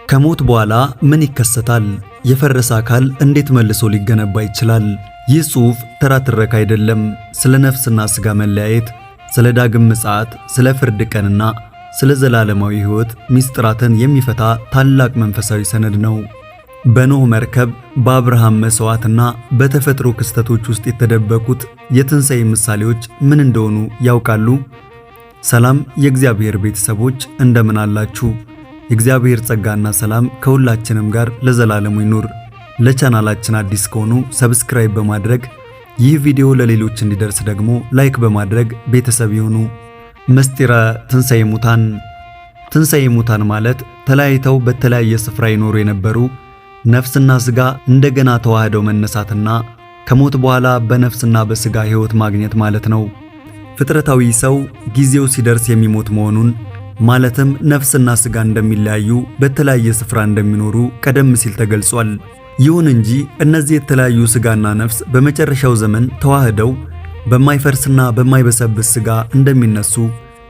ከሞት በኋላ ምን ይከሰታል? የፈረሰ አካል እንዴት መልሶ ሊገነባ ይችላል? ይህ ጽሑፍ ተራ ትረካ አይደለም። ስለ ነፍስና ሥጋ መለያየት፣ ስለ ዳግም ምጽአት፣ ስለ ፍርድ ቀንና ስለ ዘላለማዊ ሕይወት ምስጢራትን የሚፈታ ታላቅ መንፈሳዊ ሰነድ ነው። በኖህ መርከብ፣ በአብርሃም መሥዋዕትና በተፈጥሮ ክስተቶች ውስጥ የተደበቁት የትንሣኤ ምሳሌዎች ምን እንደሆኑ ያውቃሉ? ሰላም የእግዚአብሔር ቤተሰቦች እንደምን አላችሁ? የእግዚአብሔር ጸጋና ሰላም ከሁላችንም ጋር ለዘላለሙ ይኑር። ለቻናላችን አዲስ ከሆኑ ሰብስክራይብ በማድረግ ይህ ቪዲዮ ለሌሎች እንዲደርስ ደግሞ ላይክ በማድረግ ቤተሰብ ይሁኑ። ምስጢረ ትንሣኤ ሙታን። ትንሣኤ ሙታን ማለት ተለያይተው በተለያየ ስፍራ ይኖሩ የነበሩ ነፍስና ሥጋ እንደገና ተዋህደው መነሳትና ከሞት በኋላ በነፍስና በሥጋ ሕይወት ማግኘት ማለት ነው። ፍጥረታዊ ሰው ጊዜው ሲደርስ የሚሞት መሆኑን ማለትም ነፍስና ሥጋ እንደሚለያዩ በተለያየ ስፍራ እንደሚኖሩ ቀደም ሲል ተገልጿል። ይሁን እንጂ እነዚህ የተለያዩ ሥጋና ነፍስ በመጨረሻው ዘመን ተዋህደው በማይፈርስና በማይበሰብስ ሥጋ እንደሚነሱ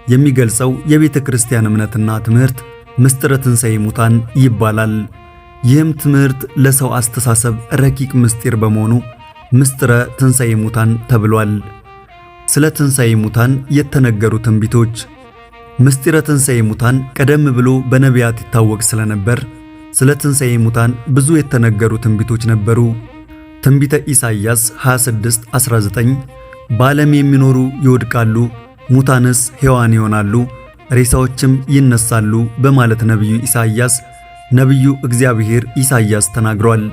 የሚገልጸው የቤተ ክርስቲያን እምነትና ትምህርት ምስጢረ ትንሣኤ ሙታን ይባላል። ይህም ትምህርት ለሰው አስተሳሰብ ረቂቅ ምስጢር በመሆኑ ምስጢረ ትንሣኤ ሙታን ተብሏል። ስለ ትንሣኤ ሙታን የተነገሩ ትንቢቶች። ምስጢረ ትንሣኤ ሙታን ቀደም ብሎ በነቢያት ይታወቅ ስለነበር ስለ ትንሣኤ ሙታን ብዙ የተነገሩ ትንቢቶች ነበሩ። ትንቢተ ኢሳይያስ 26:19 በዓለም የሚኖሩ ይወድቃሉ፣ ሙታንስ ሕያዋን ይሆናሉ፣ ሬሳዎችም ይነሳሉ በማለት ነቢዩ ኢሳይያስ ነቢዩ እግዚአብሔር ኢሳይያስ ተናግሯል።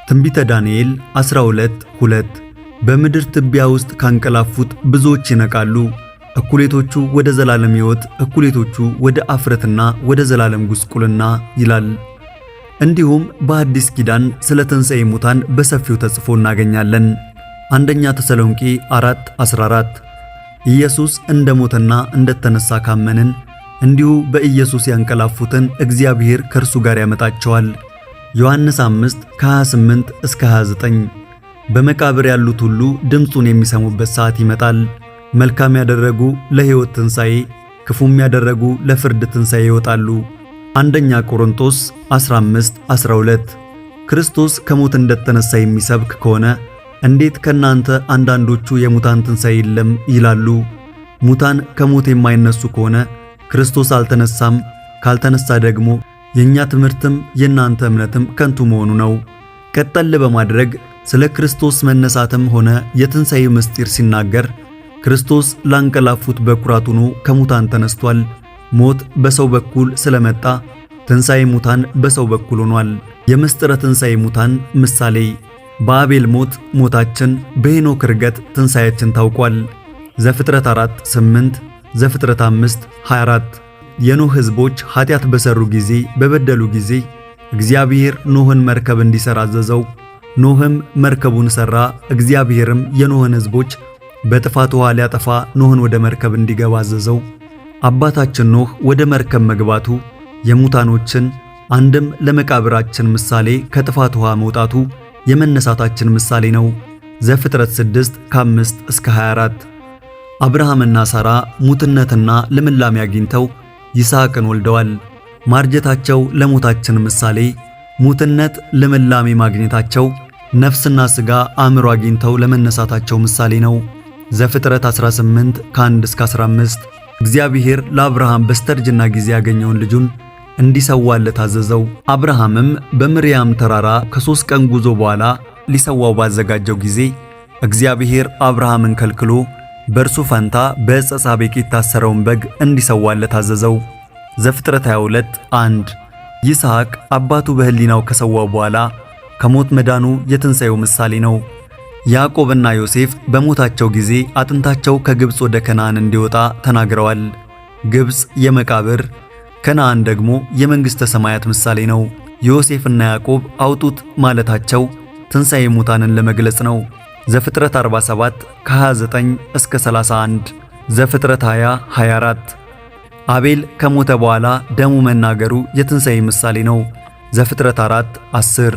ትንቢተ ዳንኤል 12:2 በምድር ትቢያ ውስጥ ካንቀላፉት ብዙዎች ይነቃሉ፣ እኩሌቶቹ ወደ ዘላለም ሕይወት፣ እኩሌቶቹ ወደ አፍረትና ወደ ዘላለም ጉስቁልና ይላል። እንዲሁም በአዲስ ኪዳን ስለ ትንሣኤ ሙታን በሰፊው ተጽፎ እናገኛለን። አንደኛ ተሰሎንቄ 4:14 ኢየሱስ እንደሞተና እንደተነሳ ካመንን እንዲሁ በኢየሱስ ያንቀላፉትን እግዚአብሔር ከእርሱ ጋር ያመጣቸዋል። ዮሐንስ 5:28 እስከ 29 በመቃብር ያሉት ሁሉ ድምፁን የሚሰሙበት ሰዓት ይመጣል። መልካም ያደረጉ ለሕይወት ትንሣኤ፣ ክፉም ያደረጉ ለፍርድ ትንሣኤ ይወጣሉ። አንደኛ ቆሮንቶስ 15:12 ክርስቶስ ከሞት እንደተነሳ የሚሰብክ ከሆነ እንዴት ከናንተ አንዳንዶቹ የሙታን ትንሣኤ የለም ይላሉ? ሙታን ከሞት የማይነሱ ከሆነ ክርስቶስ አልተነሳም፣ ካልተነሳ ደግሞ የኛ ትምህርትም የናንተ እምነትም ከንቱ መሆኑ ነው። ቀጠል በማድረግ ስለ ክርስቶስ መነሳትም ሆነ የትንሣኤ ምስጢር ሲናገር ክርስቶስ ላንቀላፉት በኩራት ሆኖ ከሙታን ተነስቷል። ሞት በሰው በኩል ስለመጣ ትንሣኤ ሙታን በሰው በኩል ሆኗል። የምስጢረ ትንሣኤ ሙታን ምሳሌ በአቤል ሞት ሞታችን፣ በሄኖክ ርገት ትንሣኤያችን ታውቋል። ዘፍጥረት 4:8 ዘፍጥረት 5:24 የኖህ ሕዝቦች ኃጢአት በሰሩ ጊዜ በበደሉ ጊዜ እግዚአብሔር ኖህን መርከብ እንዲሠራ አዘዘው። ኖህም መርከቡን ሠራ። እግዚአብሔርም የኖህን ሕዝቦች በጥፋት ውኃ ሊያጠፋ ኖህን ወደ መርከብ እንዲገባ አዘዘው። አባታችን ኖህ ወደ መርከብ መግባቱ የሙታኖችን አንድም ለመቃብራችን ምሳሌ፣ ከጥፋት ውኃ መውጣቱ የመነሳታችን ምሳሌ ነው። ዘፍጥረት 6:5 እስከ 24 አብርሃምና ሳራ ሙትነትና ልምላሜ አግኝተው ይስሐቅን ወልደዋል። ማርጀታቸው ለሞታችን ምሳሌ፣ ሙትነት ልምላሜ ማግኘታቸው ነፍስና ሥጋ አእምሮ አግኝተው ለመነሳታቸው ምሳሌ ነው። ዘፍጥረት 18:1 እስከ 15 እግዚአብሔር ለአብርሃም በስተርጅና ጊዜ ያገኘውን ልጁን እንዲሰዋለት አዘዘው። አብርሃምም በምርያም ተራራ ከ3 ቀን ጉዞ በኋላ ሊሰዋው ባዘጋጀው ጊዜ እግዚአብሔር አብርሃምን ከልክሎ በእርሱ ፈንታ በዕፀ ሳቤቅ የታሰረውን በግ እንዲሰዋለት አዘዘው። ዘፍጥረት 22:1 ይስሐቅ አባቱ በሕሊናው ከሰዋው በኋላ ከሞት መዳኑ የትንሣኤው ምሳሌ ነው። ያዕቆብና ዮሴፍ በሞታቸው ጊዜ አጥንታቸው ከግብፅ ወደ ከነዓን እንዲወጣ ተናግረዋል። ግብፅ የመቃብር፣ ከነዓን ደግሞ የመንግሥተ ሰማያት ምሳሌ ነው። ዮሴፍና ያዕቆብ አውጡት ማለታቸው ትንሣኤ ሙታንን ለመግለጽ ነው። ዘፍጥረት 47 ከ29 እስከ 31 ዘፍጥረት 20:24 አቤል ከሞተ በኋላ ደሙ መናገሩ የትንሣኤ ምሳሌ ነው። ዘፍጥረት 4:10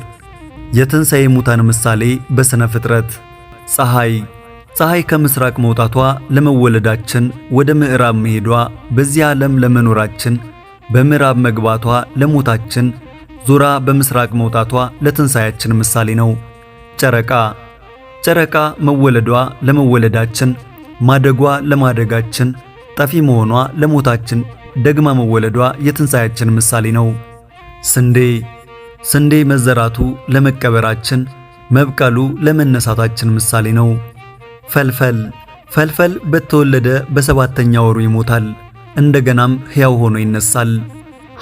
የትንሣኤ ሙታን ምሳሌ በሥነ ፍጥረት ፀሐይ ከምስራቅ መውጣቷ ለመወለዳችን፣ ወደ ምዕራብ መሄዷ በዚህ ዓለም ለመኖራችን፣ በምዕራብ መግባቷ ለሞታችን፣ ዞራ በምስራቅ መውጣቷ ለትንሣኤያችን ምሳሌ ነው። ጨረቃ መወለዷ ለመወለዳችን፣ ማደጓ ለማደጋችን፣ ጠፊ መሆኗ ለሞታችን፣ ደግማ መወለዷ የትንሣኤያችን ምሳሌ ነው። ስንዴ መዘራቱ ለመቀበራችን፣ መብቀሉ ለመነሳታችን ምሳሌ ነው። ፈልፈል በተወለደ በሰባተኛ ወሩ ይሞታል፣ እንደገናም ሕያው ሆኖ ይነሳል።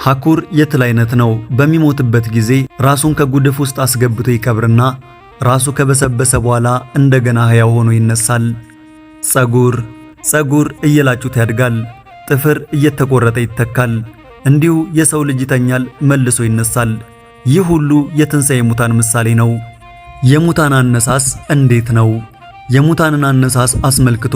ሐኩር የትል አይነት ነው። በሚሞትበት ጊዜ ራሱን ከጉድፍ ውስጥ አስገብቶ ይቀብርና ራሱ ከበሰበሰ በኋላ እንደገና ሕያው ሆኖ ይነሳል። ጸጉር እየላጩት ያድጋል፣ ጥፍር እየተቆረጠ ይተካል። እንዲሁ የሰው ልጅ ይተኛል፣ መልሶ ይነሳል። ይህ ሁሉ የትንሣኤ ሙታን ምሳሌ ነው። የሙታን አነሳስ እንዴት ነው? የሙታንን አነሳስ አስመልክቶ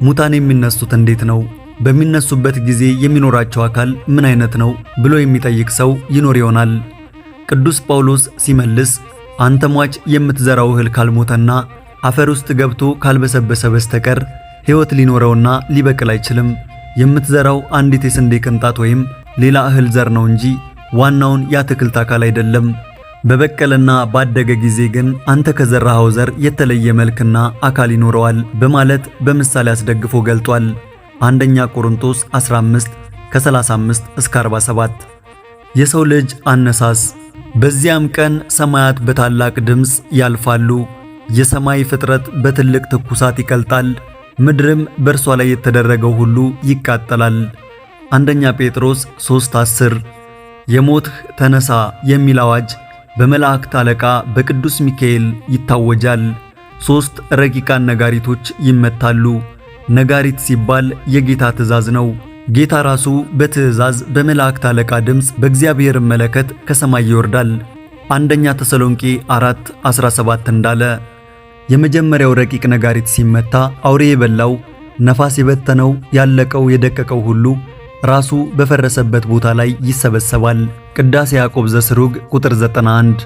ሙታን የሚነሱት እንዴት ነው? በሚነሱበት ጊዜ የሚኖራቸው አካል ምን አይነት ነው ብሎ የሚጠይቅ ሰው ይኖር ይሆናል። ቅዱስ ጳውሎስ ሲመልስ አንተ ሟች የምትዘራው እህል ካልሞተና አፈር ውስጥ ገብቶ ካልበሰበሰ በስተቀር ሕይወት ሊኖረውና ሊበቅል አይችልም። የምትዘራው አንዲት የስንዴ ቅንጣት ወይም ሌላ እህል ዘር ነው እንጂ ዋናውን የአትክልት አካል አይደለም። በበቀለና ባደገ ጊዜ ግን አንተ ከዘራኸው ዘር የተለየ መልክና አካል ይኖረዋል በማለት በምሳሌ አስደግፎ ገልጧል። አንደኛ ቆሮንቶስ 15 ከ35 እስከ 47። የሰው ልጅ አነሳስ። በዚያም ቀን ሰማያት በታላቅ ድምፅ ያልፋሉ፣ የሰማይ ፍጥረት በትልቅ ትኩሳት ይቀልጣል፣ ምድርም በእርሷ ላይ የተደረገው ሁሉ ይቃጠላል። አንደኛ ጴጥሮስ 3:10። የሞትህ ተነሳ የሚል አዋጅ በመላእክት አለቃ በቅዱስ ሚካኤል ይታወጃል። 3 ረቂቃን ነጋሪቶች ይመታሉ። ነጋሪት ሲባል የጌታ ትእዛዝ ነው። ጌታ ራሱ በትእዛዝ በመላእክት አለቃ ድምፅ በእግዚአብሔር መለከት ከሰማይ ይወርዳል። አንደኛ ተሰሎንቄ 4:17 እንዳለ የመጀመሪያው ረቂቅ ነጋሪት ሲመታ አውሬ የበላው ነፋስ የበተነው ያለቀው የደቀቀው ሁሉ ራሱ በፈረሰበት ቦታ ላይ ይሰበሰባል። ቅዳሴ ያዕቆብ ዘስሩግ ቁጥር 91።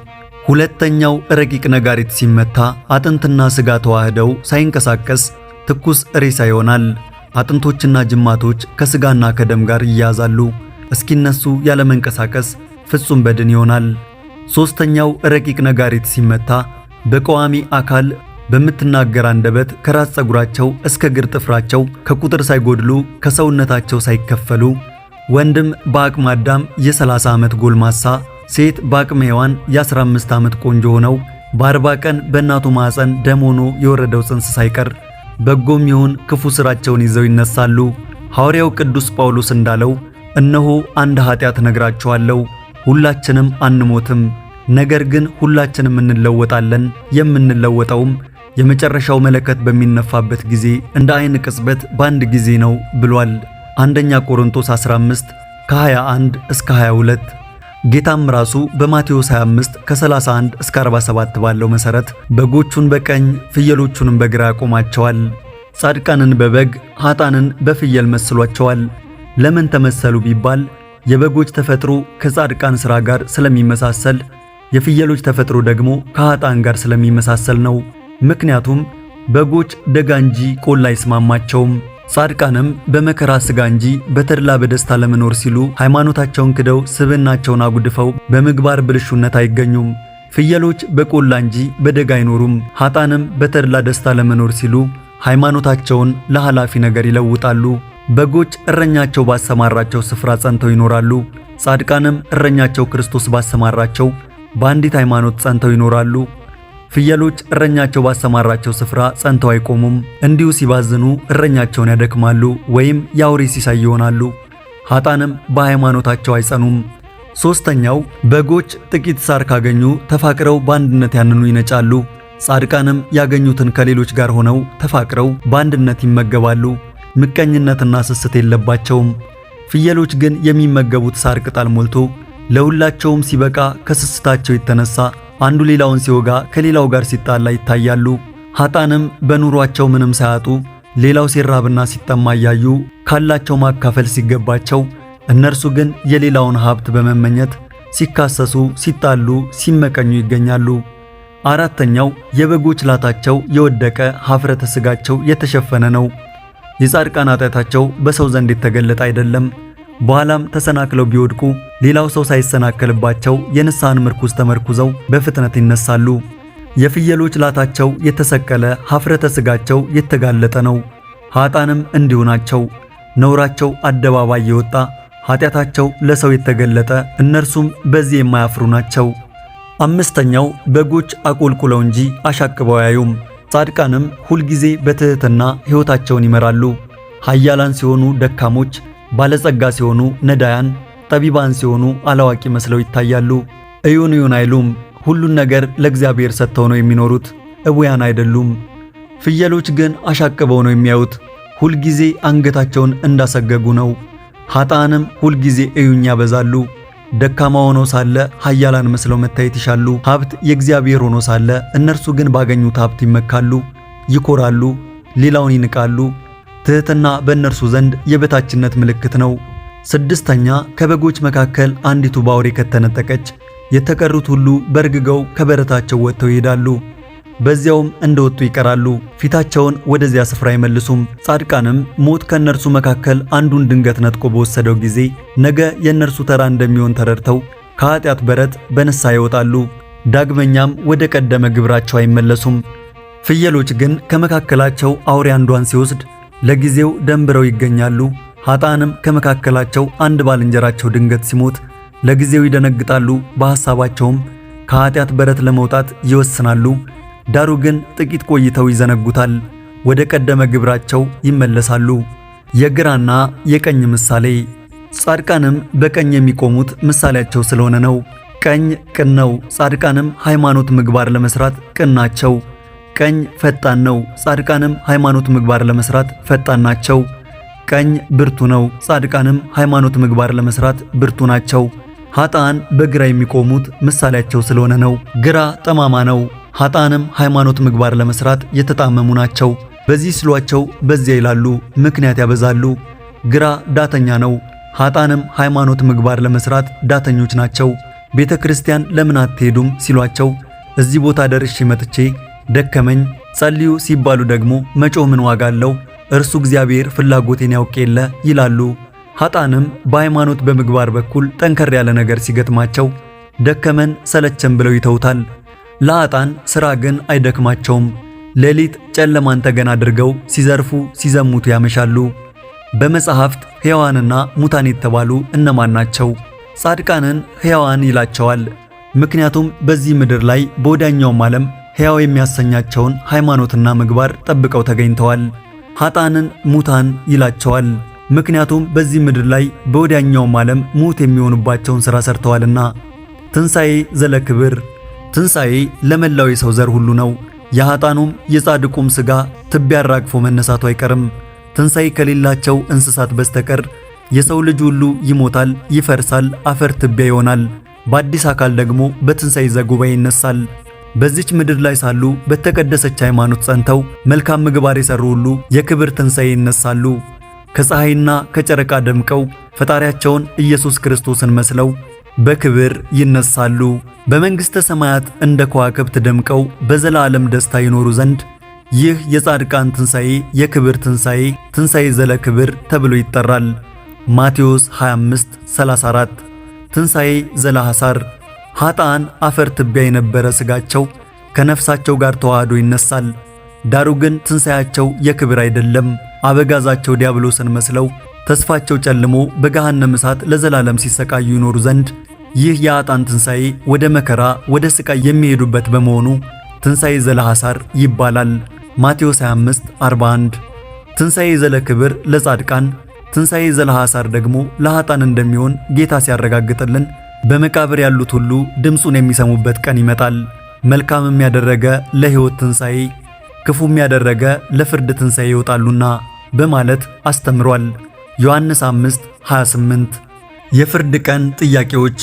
ሁለተኛው ረቂቅ ነጋሪት ሲመታ አጥንትና ሥጋ ተዋህደው ሳይንቀሳቀስ ትኩስ ሬሳ ይሆናል። አጥንቶችና ጅማቶች ከሥጋና ከደም ጋር ይያዛሉ። እስኪነሱ ያለመንቀሳቀስ ፍጹም በድን ይሆናል። ሦስተኛው ረቂቅ ነጋሪት ሲመታ በቋሚ አካል በምትናገር አንደበት ከራስ ፀጉራቸው እስከ እግር ጥፍራቸው ከቁጥር ሳይጎድሉ ከሰውነታቸው ሳይከፈሉ ወንድም በአቅመ አዳም የ30 ዓመት ጎልማሳ፣ ሴት በአቅመ ሔዋን የ15 ዓመት ቆንጆ ሆነው በ40 ቀን በእናቱ ማኅፀን ደም ሆኖ የወረደው ጽንስ ሳይቀር በጎም ይሁን ክፉ ሥራቸውን ይዘው ይነሳሉ። ሐዋርያው ቅዱስ ጳውሎስ እንዳለው እነሆ አንድ ኃጢአት እነግራችኋለሁ፣ ሁላችንም አንሞትም፣ ነገር ግን ሁላችንም እንለወጣለን። የምንለወጠውም የመጨረሻው መለከት በሚነፋበት ጊዜ እንደ ዓይን ቅጽበት በአንድ ጊዜ ነው ብሏል። አንደኛ ቆሮንቶስ 15 ከ21 እስከ 22። ጌታም ራሱ በማቴዎስ 25 ከ31 እስከ 47 ባለው መሠረት በጎቹን በቀኝ ፍየሎቹንም በግራ ያቆማቸዋል። ጻድቃንን በበግ ኃጥአንን በፍየል መስሏቸዋል። ለምን ተመሰሉ ቢባል የበጎች ተፈጥሮ ከጻድቃን ሥራ ጋር ስለሚመሳሰል፣ የፍየሎች ተፈጥሮ ደግሞ ከኃጥአን ጋር ስለሚመሳሰል ነው። ምክንያቱም በጎች ደጋ እንጂ ቆላ አይስማማቸውም። ጻድቃንም በመከራ ሥጋ እንጂ በተድላ በደስታ ለመኖር ሲሉ ሃይማኖታቸውን ክደው ስብዕናቸውን አጉድፈው በምግባር ብልሹነት አይገኙም። ፍየሎች በቆላ እንጂ በደጋ አይኖሩም። ኃጥአንም በተድላ ደስታ ለመኖር ሲሉ ሃይማኖታቸውን ለኃላፊ ነገር ይለውጣሉ። በጎች እረኛቸው ባሰማራቸው ስፍራ ጸንተው ይኖራሉ። ጻድቃንም እረኛቸው ክርስቶስ ባሰማራቸው በአንዲት ሃይማኖት ጸንተው ይኖራሉ። ፍየሎች እረኛቸው ባሰማራቸው ስፍራ ጸንተው አይቆሙም። እንዲሁ ሲባዝኑ እረኛቸውን ያደክማሉ ወይም የአውሬ ሲሳይ ይሆናሉ። ኃጥአንም በሃይማኖታቸው አይጸኑም። ሦስተኛው በጎች ጥቂት ሳር ካገኙ ተፋቅረው በአንድነት ያንኑ ይነጫሉ። ጻድቃንም ያገኙትን ከሌሎች ጋር ሆነው ተፋቅረው በአንድነት ይመገባሉ። ምቀኝነትና ስስት የለባቸውም። ፍየሎች ግን የሚመገቡት ሳር ቅጠል ሞልቶ ለሁላቸውም ሲበቃ ከስስታቸው የተነሳ አንዱ ሌላውን ሲወጋ ከሌላው ጋር ሲጣላ ይታያሉ። ኃጥአንም በኑሯቸው ምንም ሳያጡ ሌላው ሲራብና ሲጠማ እያዩ ካላቸው ማካፈል ሲገባቸው እነርሱ ግን የሌላውን ሀብት በመመኘት ሲካሰሱ፣ ሲጣሉ፣ ሲመቀኙ ይገኛሉ። አራተኛው የበጎች ላታቸው የወደቀ ኀፍረተ ሥጋቸው የተሸፈነ ነው። የጻድቃን ኃጢአታቸው በሰው ዘንድ የተገለጠ አይደለም። በኋላም ተሰናክለው ቢወድቁ ሌላው ሰው ሳይሰናከልባቸው የንስሐን ምርኩዝ ተመርኩዘው በፍጥነት ይነሳሉ። የፍየሎች ላታቸው የተሰቀለ ኀፍረተ ሥጋቸው የተጋለጠ ነው። ኀጣንም እንዲሁ ናቸው። ነውራቸው አደባባይ የወጣ ኃጢአታቸው ለሰው የተገለጠ እነርሱም በዚህ የማያፍሩ ናቸው። አምስተኛው በጎች አቆልቁለው እንጂ አሻቅበው አያዩም። ጻድቃንም ሁልጊዜ በትሕትና ሕይወታቸውን ይመራሉ። ኃያላን ሲሆኑ ደካሞች፣ ባለጸጋ ሲሆኑ ነዳያን፣ ጠቢባን ሲሆኑ አላዋቂ መስለው ይታያሉ። እዩን እዩን አይሉም። ሁሉን ነገር ለእግዚአብሔር ሰጥተው ነው የሚኖሩት፣ እቡያን አይደሉም። ፍየሎች ግን አሻቅበው ነው የሚያዩት፣ ሁልጊዜ አንገታቸውን እንዳሰገጉ ነው። ኃጥአንም ሁልጊዜ እዩኝ ያበዛሉ። ደካማ ሆኖ ሳለ ኃያላን መስለው መታየት ይሻሉ። ሀብት የእግዚአብሔር ሆኖ ሳለ እነርሱ ግን ባገኙት ሀብት ይመካሉ፣ ይኮራሉ፣ ሌላውን ይንቃሉ። ትሕትና በእነርሱ ዘንድ የበታችነት ምልክት ነው። ስድስተኛ ከበጎች መካከል አንዲቱ ባውሬ ከተነጠቀች የተቀሩት ሁሉ በርግገው ከበረታቸው ወጥተው ይሄዳሉ፣ በዚያውም እንደወጡ ይቀራሉ። ፊታቸውን ወደዚያ ስፍራ አይመልሱም። ጻድቃንም ሞት ከእነርሱ መካከል አንዱን ድንገት ነጥቆ በወሰደው ጊዜ ነገ የእነርሱ ተራ እንደሚሆን ተረድተው ከኃጢአት በረት በንስሐ ይወጣሉ። ዳግመኛም ወደ ቀደመ ግብራቸው አይመለሱም። ፍየሎች ግን ከመካከላቸው አውሬ አንዷን ሲወስድ ለጊዜው ደንብረው ይገኛሉ። ኃጥአንም ከመካከላቸው አንድ ባልንጀራቸው ድንገት ሲሞት ለጊዜው ይደነግጣሉ። በሐሳባቸውም ከኃጢአት በረት ለመውጣት ይወስናሉ። ዳሩ ግን ጥቂት ቆይተው ይዘነጉታል፣ ወደ ቀደመ ግብራቸው ይመለሳሉ። የግራና የቀኝ ምሳሌ። ጻድቃንም በቀኝ የሚቆሙት ምሳሌያቸው ስለሆነ ነው። ቀኝ ቅን ነው፣ ጻድቃንም ሃይማኖት ምግባር ለመስራት ቅን ናቸው። ቀኝ ፈጣን ነው፣ ጻድቃንም ሃይማኖት ምግባር ለመስራት ፈጣን ናቸው። ቀኝ ብርቱ ነው፣ ጻድቃንም ሃይማኖት ምግባር ለመስራት ብርቱ ናቸው። ኃጥአን በግራ የሚቆሙት ምሳሌያቸው ስለሆነ ነው። ግራ ጠማማ ነው፣ ኃጥአንም ሃይማኖት ምግባር ለመስራት የተጣመሙ ናቸው። በዚህ ስሏቸው በዚያ ይላሉ፣ ምክንያት ያበዛሉ። ግራ ዳተኛ ነው፣ ኃጥአንም ሃይማኖት ምግባር ለመስራት ዳተኞች ናቸው። ቤተ ክርስቲያን ለምን አትሄዱም ሲሏቸው እዚህ ቦታ ደርሼ መጥቼ ደከመኝ፣ ጸልዩ ሲባሉ ደግሞ መጮህ ምን ዋጋ አለው? እርሱ እግዚአብሔር ፍላጎቴን ያውቅ የለ ይላሉ። ኃጥአንም በሃይማኖት በምግባር በኩል ጠንከር ያለ ነገር ሲገጥማቸው ደከመን ሰለቸን ብለው ይተውታል። ለኃጥአን ሥራ ግን አይደክማቸውም። ሌሊት ጨለማን ተገን አድርገው ሲዘርፉ ሲዘሙቱ ያመሻሉ። በመጻሕፍት ሕያዋንና ሙታን የተባሉ እነማን ናቸው? ጻድቃንን ሕያዋን ይላቸዋል። ምክንያቱም በዚህ ምድር ላይ በወዲያኛውም ዓለም ሕያው የሚያሰኛቸውን ሃይማኖትና ምግባር ጠብቀው ተገኝተዋል። ኃጥአንን ሙታን ይላቸዋል። ምክንያቱም በዚህ ምድር ላይ በወዲያኛውም ዓለም ሙት የሚሆኑባቸውን ሥራ ሰርተዋልና። ትንሣኤ ዘለክብር። ትንሣኤ ለመላው የሰው ዘር ሁሉ ነው። የኃጥአኑም የጻድቁም ሥጋ ትቢያ አራግፎ መነሳቱ አይቀርም። ትንሣኤ ከሌላቸው እንስሳት በስተቀር የሰው ልጅ ሁሉ ይሞታል፣ ይፈርሳል፣ አፈር ትቢያ ይሆናል። በአዲስ አካል ደግሞ በትንሣኤ ዘጉባኤ ይነሳል። በዚች ምድር ላይ ሳሉ በተቀደሰች ሃይማኖት ጸንተው መልካም ምግባር የሰሩ ሁሉ የክብር ትንሣኤ ይነሳሉ። ከፀሐይና ከጨረቃ ደምቀው ፈጣሪያቸውን ኢየሱስ ክርስቶስን መስለው በክብር ይነሳሉ። በመንግሥተ ሰማያት እንደ ከዋክብት ደምቀው በዘላለም ደስታ ይኖሩ ዘንድ ይህ የጻድቃን ትንሣኤ የክብር ትንሣኤ፣ ትንሣኤ ዘለክብር ተብሎ ይጠራል። ማቴዎስ 25:34 ትንሣኤ ዘለሐሳር። ኃጥአን አፈር ትቢያ የነበረ ሥጋቸው ከነፍሳቸው ጋር ተዋህዶ ይነሳል። ዳሩ ግን ትንሣኤያቸው የክብር አይደለም። አበጋዛቸው ዲያብሎስን መስለው ተስፋቸው ጨልሞ በገሃነም እሳት ለዘላለም ሲሰቃዩ ይኖሩ ዘንድ ይህ የኃጥአን ትንሣኤ ወደ መከራ ወደ ሥቃይ የሚሄዱበት በመሆኑ ትንሣኤ ዘለሐሳር ይባላል። ማቴዎስ 25:41 ትንሣኤ ዘለክብር ለጻድቃን፣ ትንሣኤ ዘለሐሳር ደግሞ ለኃጥአን እንደሚሆን ጌታ ሲያረጋግጥልን በመቃብር ያሉት ሁሉ ድምፁን የሚሰሙበት ቀን ይመጣል። መልካምም ያደረገ ለሕይወት ትንሣኤ፣ ክፉም ያደረገ ለፍርድ ትንሣኤ ይወጣሉና በማለት አስተምሯል። ዮሐንስ 5:28 የፍርድ ቀን ጥያቄዎች።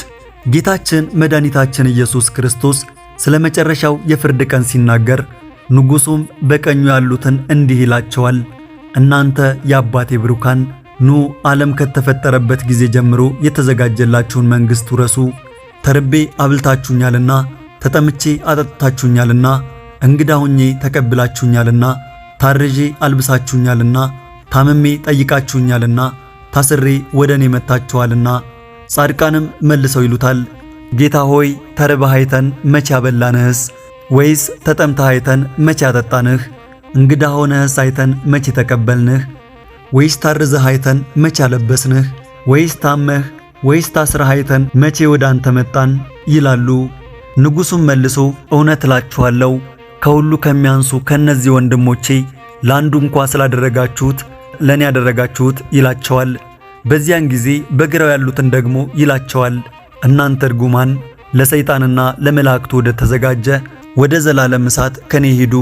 ጌታችን መድኃኒታችን ኢየሱስ ክርስቶስ ስለ መጨረሻው የፍርድ ቀን ሲናገር ንጉሡም በቀኙ ያሉትን እንዲህ ይላቸዋል፣ እናንተ የአባቴ ብሩካን ኑ ዓለም ከተፈጠረበት ጊዜ ጀምሮ የተዘጋጀላችሁን መንግሥት ውረሱ። ተርቤ አብልታችሁኛልና፣ ተጠምቼ አጠጥታችሁኛልና፣ እንግዳ ሆኜ ተቀብላችሁኛልና፣ ታርዤ አልብሳችሁኛልና፣ ታምሜ ጠይቃችሁኛልና፣ ታስሬ ወደ እኔ መጥታችኋልና። ጻድቃንም መልሰው ይሉታል፣ ጌታ ሆይ ተርበህ አይተን መቼ አበላንህስ? ወይስ ተጠምተህ አይተን መቼ አጠጣንህ? እንግዳ ሆነህስ አይተን መቼ ተቀበልንህ? ወይስ ታርዘህ አይተን መቼ አለበስንህ? ወይስ ታመህ ወይስ ታስረህ አይተን መቼ ወደ አንተ መጣን? ይላሉ። ንጉሡም መልሶ እውነት እላችኋለሁ ከሁሉ ከሚያንሱ ከነዚህ ወንድሞቼ ለአንዱ እንኳ ስላደረጋችሁት ለኔ ያደረጋችሁት ይላቸዋል። በዚያን ጊዜ በግራው ያሉትን ደግሞ ይላቸዋል፣ እናንተ ርጉማን ለሰይጣንና ለመላእክቱ ወደ ተዘጋጀ ወደ ዘላለም እሳት ከኔ ሂዱ።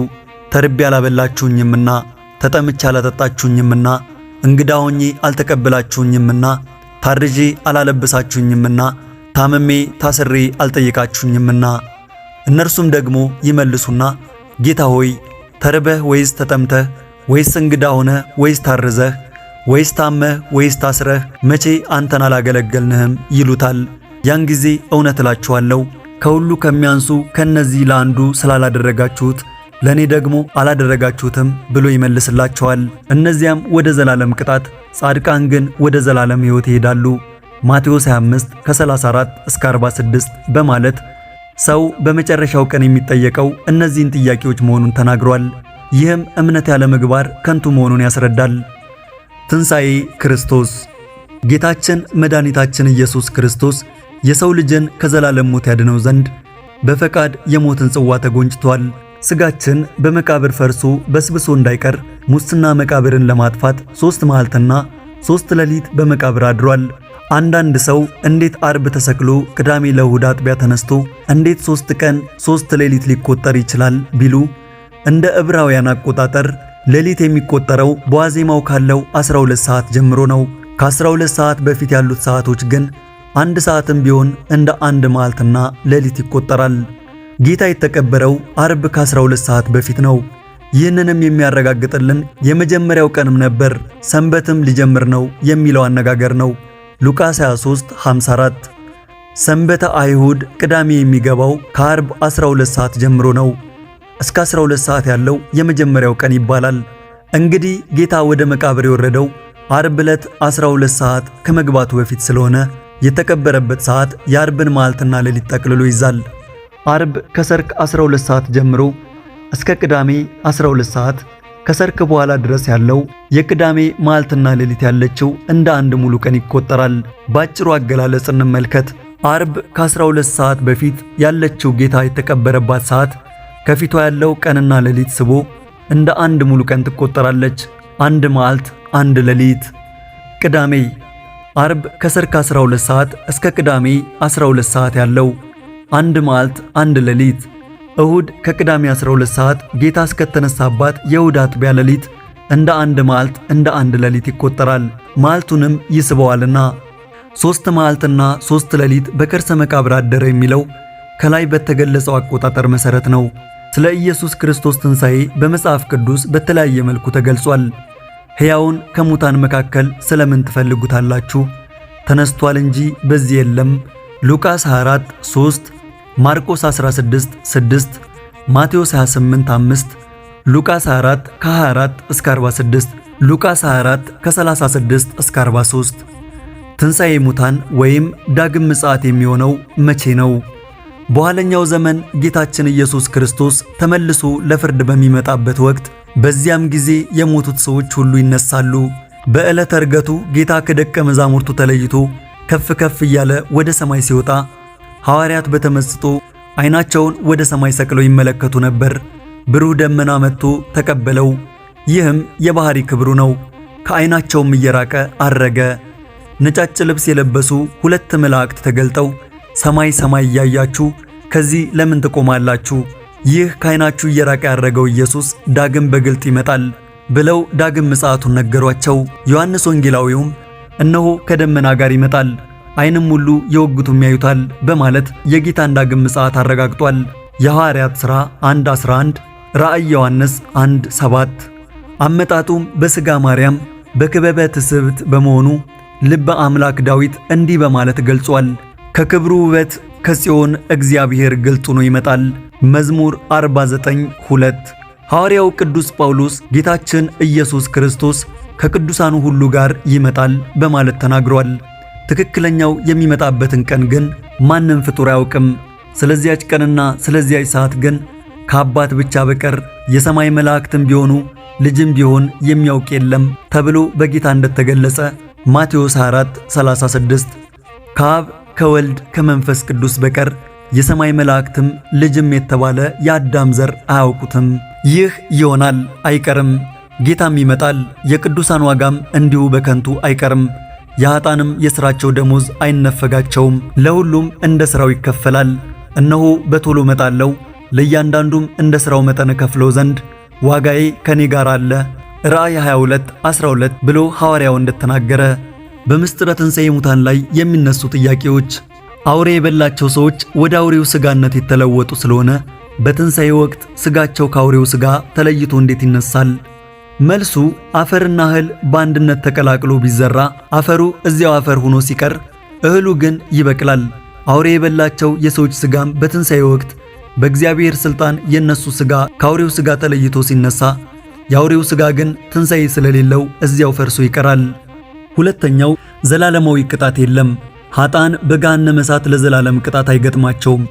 ተርቤ አላበላችሁኝምና፣ ተጠምቼ አላጠጣችሁኝምና፣ እንግዳ ሆኜ አልተቀበላችሁኝምና፣ ታርዤ አላለበሳችሁኝምና፣ ታመሜ ታስሬ አልጠየቃችሁኝምና። እነርሱም ደግሞ ይመልሱና ጌታ ሆይ ተርበህ ወይስ ተጠምተህ ወይስ እንግዳ ሆነህ ወይስ ታርዘህ ወይስ ታመህ ወይስ ታስረህ መቼ አንተን አላገለገልንህም? ይሉታል። ያን ጊዜ እውነት እላችኋለሁ ከሁሉ ከሚያንሱ ከነዚህ ለአንዱ ስላላደረጋችሁት ለኔ ደግሞ አላደረጋችሁትም ብሎ ይመልስላቸዋል። እነዚያም ወደ ዘላለም ቅጣት፣ ጻድቃን ግን ወደ ዘላለም ሕይወት ይሄዳሉ። ማቴዎስ 25 ከ34 እስከ 46 በማለት ሰው በመጨረሻው ቀን የሚጠየቀው እነዚህን ጥያቄዎች መሆኑን ተናግሯል። ይህም እምነት ያለ ምግባር ከንቱ መሆኑን ያስረዳል። ትንሣኤ ክርስቶስ። ጌታችን መድኃኒታችን ኢየሱስ ክርስቶስ የሰው ልጅን ከዘላለም ሞት ያድነው ዘንድ በፈቃድ የሞትን ጽዋ ተጎንጭቷል። ሥጋችን በመቃብር ፈርሶ በስብሶ እንዳይቀር ሙስና መቃብርን ለማጥፋት 3 መዓልትና 3 ሌሊት በመቃብር አድሯል። አንዳንድ ሰው እንዴት አርብ ተሰቅሎ ቅዳሜ ለእሁድ አጥቢያ ተነስቶ እንዴት 3 ቀን 3 ሌሊት ሊቆጠር ይችላል ቢሉ እንደ ዕብራውያን አቆጣጠር ሌሊት የሚቆጠረው በዋዜማው ካለው 12 ሰዓት ጀምሮ ነው። ከ12 ሰዓት በፊት ያሉት ሰዓቶች ግን አንድ ሰዓትም ቢሆን እንደ አንድ መዓልትና ሌሊት ይቆጠራል። ጌታ የተቀበረው አርብ ከ12 ሰዓት በፊት ነው። ይህንንም የሚያረጋግጥልን የመጀመሪያው ቀንም ነበር፣ ሰንበትም ሊጀምር ነው የሚለው አነጋገር ነው። ሉቃስ 23:54 ሰንበተ አይሁድ ቅዳሜ የሚገባው ከአርብ 12 ሰዓት ጀምሮ ነው። እስከ 12 ሰዓት ያለው የመጀመሪያው ቀን ይባላል። እንግዲህ ጌታ ወደ መቃብር የወረደው አርብ ዕለት 12 ሰዓት ከመግባቱ በፊት ስለሆነ የተቀበረበት ሰዓት የአርብን መዓልትና ሌሊት ጠቅልሎ ይዛል። አርብ ከሰርክ 12 ሰዓት ጀምሮ እስከ ቅዳሜ 12 ሰዓት ከሰርክ በኋላ ድረስ ያለው የቅዳሜ መዓልትና ሌሊት ያለችው እንደ አንድ ሙሉ ቀን ይቆጠራል። ባጭሩ አገላለጽ እንመልከት። አርብ ከ12 ሰዓት በፊት ያለችው ጌታ የተቀበረባት ሰዓት ከፊቷ ያለው ቀንና ሌሊት ስቦ እንደ አንድ ሙሉ ቀን ትቆጠራለች። አንድ መዓልት አንድ ሌሊት። ቅዳሜ አርብ ከሰርክ 12 ሰዓት እስከ ቅዳሜ 12 ሰዓት ያለው አንድ መዓልት አንድ ሌሊት። እሁድ ከቅዳሜ 12 ሰዓት ጌታ እስከተነሳባት የእሁድ አጥቢያ ሌሊት እንደ አንድ መዓልት እንደ አንድ ሌሊት ይቆጠራል። መዓልቱንም ይስበዋልና 3 መዓልትና 3 ሌሊት በከርሰ መቃብር አደረ የሚለው ከላይ በተገለጸው አቆጣጠር መሰረት ነው። ስለ ኢየሱስ ክርስቶስ ትንሣኤ በመጽሐፍ ቅዱስ በተለያየ መልኩ ተገልጿል። ሕያውን ከሙታን መካከል ስለምን ትፈልጉታላችሁ? ተነስቷል እንጂ በዚህ የለም። ሉቃስ 24:3፣ ማርቆስ 16:6፣ ማቴዎስ 28:5፣ ሉቃስ 24 ከ24 እስከ 46፣ ሉቃስ 24 ከ36 እስከ 43። ትንሣኤ ሙታን ወይም ዳግም ምጽአት የሚሆነው መቼ ነው? በኋለኛው ዘመን ጌታችን ኢየሱስ ክርስቶስ ተመልሶ ለፍርድ በሚመጣበት ወቅት በዚያም ጊዜ የሞቱት ሰዎች ሁሉ ይነሳሉ። በዕለተ ዕርገቱ ጌታ ከደቀ መዛሙርቱ ተለይቶ ከፍ ከፍ እያለ ወደ ሰማይ ሲወጣ ሐዋርያት በተመስጦ ዓይናቸውን ወደ ሰማይ ሰቅለው ይመለከቱ ነበር። ብሩህ ደመና መጥቶ ተቀበለው። ይህም የባህሪ ክብሩ ነው። ከዓይናቸውም እየራቀ አረገ። ነጫጭ ልብስ የለበሱ 2 መላእክት ተገልጠው ሰማይ ሰማይ እያያችሁ ከዚህ ለምን ትቆማላችሁ? ይህ ከዓይናችሁ እየራቀ ያረገው ኢየሱስ ዳግም በግልጥ ይመጣል ብለው ዳግም ምጽአቱን ነገሯቸው። ዮሐንስ ወንጌላዊውም እነሆ ከደመና ጋር ይመጣል፣ ዓይንም ሁሉ የወጉቱም ያዩታል በማለት የጌታን ዳግም ምጽአት አረጋግጧል። የሐዋርያት ሥራ 1:11፣ ራእይ ዮሐንስ 1:7። አመጣጡም በሥጋ ማርያም በክበበ ትስብእት በመሆኑ ልበ አምላክ ዳዊት እንዲህ በማለት ገልጿል። ከክብሩ ውበት ከጽዮን እግዚአብሔር ግልጥ ሆኖ ይመጣል። መዝሙር 49:2። ሐዋርያው ቅዱስ ጳውሎስ ጌታችን ኢየሱስ ክርስቶስ ከቅዱሳኑ ሁሉ ጋር ይመጣል በማለት ተናግሯል። ትክክለኛው የሚመጣበትን ቀን ግን ማንም ፍጡር አያውቅም። ስለዚያች ቀንና ስለዚያች ሰዓት ግን ከአባት ብቻ በቀር የሰማይ መላእክትም ቢሆኑ ልጅም ቢሆን የሚያውቅ የለም ተብሎ በጌታ እንደተገለጸ ማቴዎስ 24:36 ከአብ ከወልድ ከመንፈስ ቅዱስ በቀር የሰማይ መላእክትም ልጅም የተባለ የአዳም ዘር አያውቁትም። ይህ ይሆናል አይቀርም። ጌታም ይመጣል። የቅዱሳን ዋጋም እንዲሁ በከንቱ አይቀርም። የኃጥአንም የሥራቸው ደሞዝ አይነፈጋቸውም። ለሁሉም እንደ ሥራው ይከፈላል። እነሆ በቶሎ እመጣለሁ፣ ለእያንዳንዱም እንደ ሥራው መጠን እከፍለው ዘንድ ዋጋዬ ከኔ ጋር አለ ራእይ 22:12 ብሎ ሐዋርያው እንደተናገረ። በምስጢረ ትንሣኤ ሙታን ላይ የሚነሱ ጥያቄዎች አውሬ የበላቸው ሰዎች ወደ አውሬው ሥጋነት የተለወጡ ስለሆነ በትንሣኤ ወቅት ሥጋቸው ከአውሬው ሥጋ ተለይቶ እንዴት ይነሳል? መልሱ አፈርና እህል በአንድነት ተቀላቅሎ ቢዘራ አፈሩ እዚያው አፈር ሆኖ ሲቀር እህሉ ግን ይበቅላል። አውሬ የበላቸው የሰዎች ሥጋም በትንሣኤ ወቅት በእግዚአብሔር ሥልጣን የነሱ ሥጋ ከአውሬው ሥጋ ተለይቶ ሲነሳ የአውሬው ሥጋ ግን ትንሣኤ ስለሌለው እዚያው ፈርሶ ይቀራል። ሁለተኛው ዘላለማዊ ቅጣት የለም። ኃጥአን በገሃነመ እሳት ለዘላለም ቅጣት አይገጥማቸውም።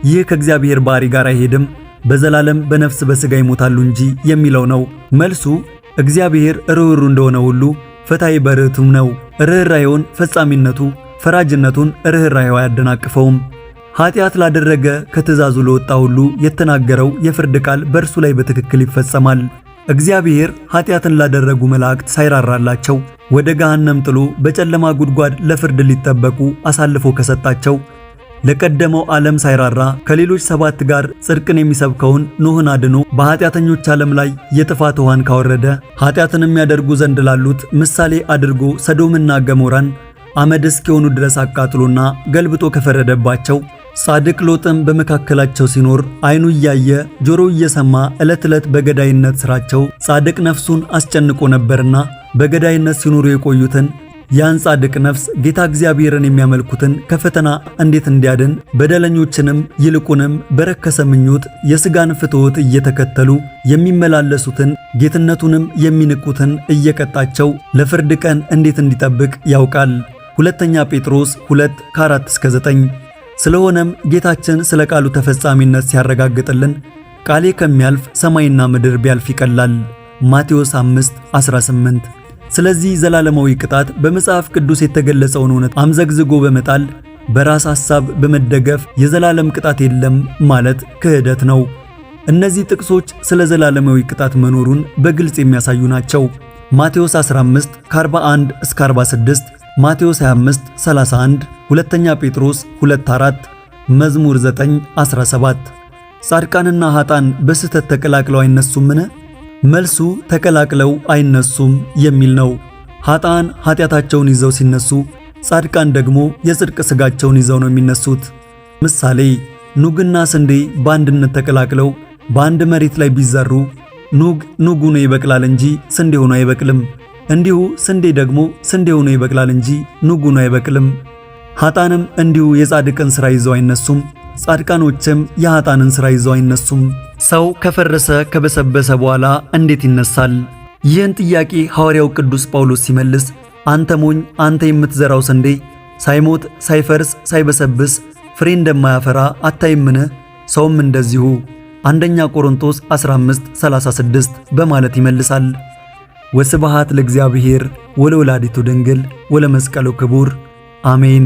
ይህ ከእግዚአብሔር ባሕሪ ጋር አይሄድም። በዘላለም በነፍስ በሥጋ ይሞታሉ እንጂ የሚለው ነው። መልሱ እግዚአብሔር ርኅሩህ እንደሆነ ሁሉ ፈታሒ በርኅቱም ነው። ርኅራኄውን፣ ፈጻሚነቱ፣ ፈራጅነቱን ርኅራኄው አያደናቅፈውም። ኃጢአት ላደረገ ከትእዛዙ ለወጣ ሁሉ የተናገረው የፍርድ ቃል በእርሱ ላይ በትክክል ይፈጸማል። እግዚአብሔር ኃጢአትን ላደረጉ መላእክት ሳይራራላቸው ወደ ገሃነም ጥሎ በጨለማ ጉድጓድ ለፍርድ ሊጠበቁ አሳልፎ ከሰጣቸው ለቀደመው ዓለም ሳይራራ ከሌሎች 7 ጋር ጽድቅን የሚሰብከውን ኖኅን አድኖ በኃጢአተኞች ዓለም ላይ የጥፋት ውሃን ካወረደ ኃጢአትን የሚያደርጉ ዘንድ ላሉት ምሳሌ አድርጎ ሰዶምና ገሞራን አመድ እስኪሆኑ ድረስ አቃጥሎና ገልብጦ ከፈረደባቸው ጻድቅ ሎጥም በመካከላቸው ሲኖር ዓይኑ እያየ ጆሮው እየሰማ ዕለት ዕለት በገዳይነት ሥራቸው ጻድቅ ነፍሱን አስጨንቆ ነበርና በገዳይነት ሲኖሩ የቆዩትን ያን ጻድቅ ነፍስ ጌታ እግዚአብሔርን የሚያመልኩትን ከፈተና እንዴት እንዲያድን በደለኞችንም ይልቁንም በረከሰ ምኞት የሥጋን ፍትወት እየተከተሉ የሚመላለሱትን ጌትነቱንም የሚንቁትን እየቀጣቸው ለፍርድ ቀን እንዴት እንዲጠብቅ ያውቃል። ሁለተኛ ጴጥሮስ 2:4-9 ስለሆነም ጌታችን ስለ ቃሉ ተፈጻሚነት ሲያረጋግጥልን ቃሌ ከሚያልፍ ሰማይና ምድር ቢያልፍ ይቀላል ማቴዎስ 5:18። ስለዚህ ዘላለማዊ ቅጣት በመጽሐፍ ቅዱስ የተገለጸውን እውነት አምዘግዝጎ በመጣል በራስ ሐሳብ በመደገፍ የዘላለም ቅጣት የለም ማለት ክህደት ነው። እነዚህ ጥቅሶች ስለ ዘላለማዊ ቅጣት መኖሩን በግልጽ የሚያሳዩ ናቸው። ማቴዎስ 15:41-46፣ ማቴዎስ 25:31፣ ሁለተኛ ጴጥሮስ 2:4፣ መዝሙር 9:17። ጻድቃንና ኃጥአን በስህተት ተቀላቅለው አይነሱምን? መልሱ ተቀላቅለው አይነሱም የሚል ነው። ኃጥአን ኃጢአታቸውን ይዘው ሲነሱ፣ ጻድቃን ደግሞ የጽድቅ ሥጋቸውን ይዘው ነው የሚነሱት። ምሳሌ ኑግና ስንዴ በአንድነት ተቀላቅለው በአንድ መሬት ላይ ቢዘሩ ኑግ ሆኖ ይበቅላል እንጂ ስንዴ ሆኖ አይበቅልም። እንዲሁ ስንዴ ደግሞ ስንዴ ሆኖ ይበቅላል እንጂ ኑግ ሆኖ አይበቅልም። ኃጥአንም እንዲሁ የጻድቅን ሥራ ይዘው አይነሱም፣ ጻድቃኖችም የኃጥአንን ሥራ ይዘው አይነሱም። ሰው ከፈረሰ ከበሰበሰ በኋላ እንዴት ይነሳል? ይህን ጥያቄ ሐዋርያው ቅዱስ ጳውሎስ ሲመልስ አንተ ሞኝ፣ አንተ የምትዘራው ስንዴ ሳይሞት ሳይፈርስ ሳይበሰብስ ፍሬ እንደማያፈራ አታይምን? ሰውም እንደዚሁ አንደኛ ቆሮንቶስ 15:36 በማለት ይመልሳል። ወስብሐት ለእግዚአብሔር ወለወላዲቱ ድንግል ወለመስቀሉ ክቡር አሜን።